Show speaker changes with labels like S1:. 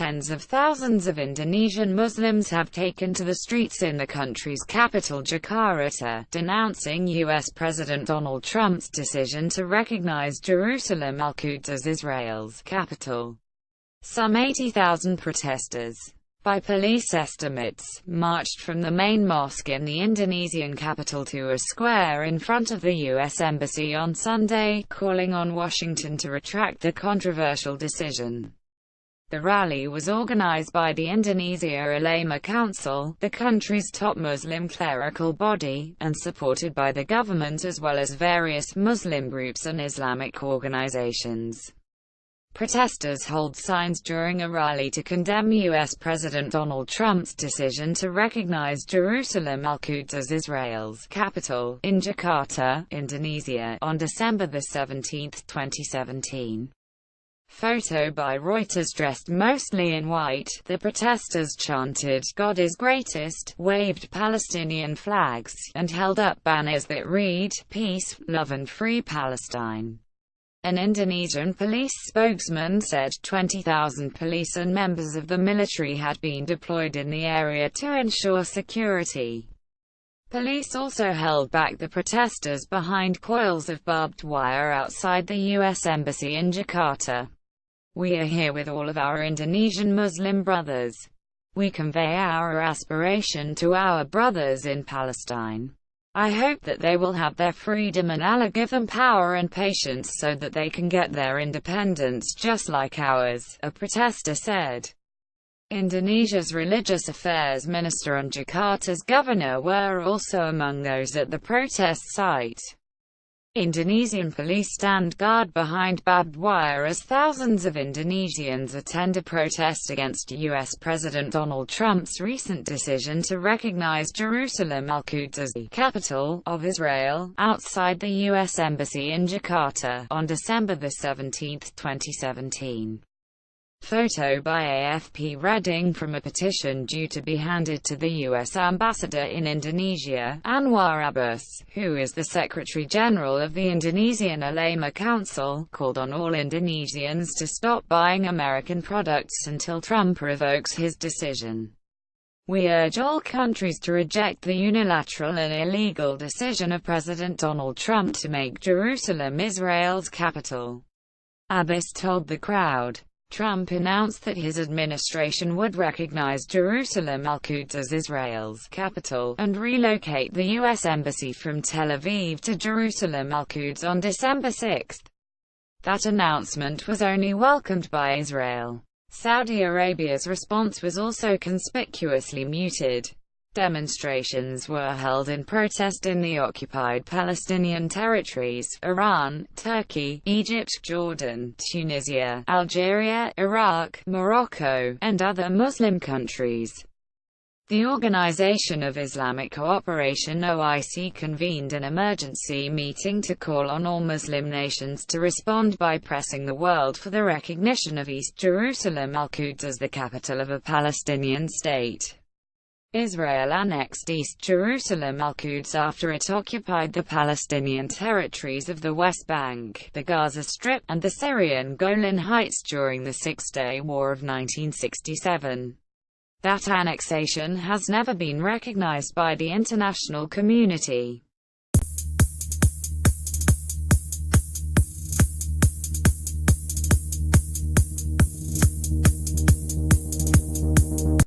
S1: tens of thousands of Indonesian Muslims have taken to the streets in the country's capital Jakarta, denouncing U.S. President Donald Trump's decision to recognize Jerusalem Al-Quds as Israel's capital. Some 80,000 protesters, by police estimates, marched from the main mosque in the Indonesian capital to a square in front of the U.S. Embassy on Sunday, calling on Washington to retract the controversial decision. The rally was organized by the Indonesia Ulama Council, the country's top Muslim clerical body, and supported by the government as well as various Muslim groups and Islamic organizations. Protesters hold signs during a rally to condemn U.S. President Donald Trump's decision to recognize Jerusalem Al-Quds as Israel's capital, in Jakarta, Indonesia, on December 17, 2017. Photo by Reuters. Dressed mostly in white, the protesters chanted, "God is greatest," waved Palestinian flags, and held up banners that read, "Peace, Love and Free Palestine." An Indonesian police spokesman said 20,000 police and members of the military had been deployed in the area to ensure security. Police also held back the protesters behind coils of barbed wire outside the U.S. Embassy in Jakarta. "We are here with all of our Indonesian Muslim brothers. We convey our aspiration to our brothers in Palestine. I hope that they will have their freedom and Allah give them power and patience so that they can get their independence just like ours," a protester said. Indonesia's religious affairs minister and Jakarta's governor were also among those at the protest site. Indonesian police stand guard behind barbed wire as thousands of Indonesians attend a protest against U.S. President Donald Trump's recent decision to recognize Jerusalem Al-Quds as the capital of Israel, outside the U.S. Embassy in Jakarta, on December 17, 2017. Photo by AFP. Reading from a petition due to be handed to the U.S. ambassador in Indonesia, Anwar Abbas, who is the Secretary-General of the Indonesian Ulama Council, called on all Indonesians to stop buying American products until Trump revokes his decision. "We urge all countries to reject the unilateral and illegal decision of President Donald Trump to make Jerusalem Israel's capital," Abbas told the crowd. Trump announced that his administration would recognize Jerusalem Al-Quds as Israel's capital, and relocate the U.S. Embassy from Tel Aviv to Jerusalem Al-Quds on December 6. That announcement was only welcomed by Israel. Saudi Arabia's response was also conspicuously muted. Demonstrations were held in protest in the occupied Palestinian territories, Iran, Turkey, Egypt, Jordan, Tunisia, Algeria, Iraq, Morocco, and other Muslim countries. The Organization of Islamic Cooperation (OIC) convened an emergency meeting to call on all Muslim nations to respond by pressing the world for the recognition of East Jerusalem Al-Quds as the capital of a Palestinian state. Israel annexed East Jerusalem Al-Quds after it occupied the Palestinian territories of the West Bank, the Gaza Strip, and the Syrian Golan Heights during the Six-Day War of 1967. That annexation has never been recognized by the international community.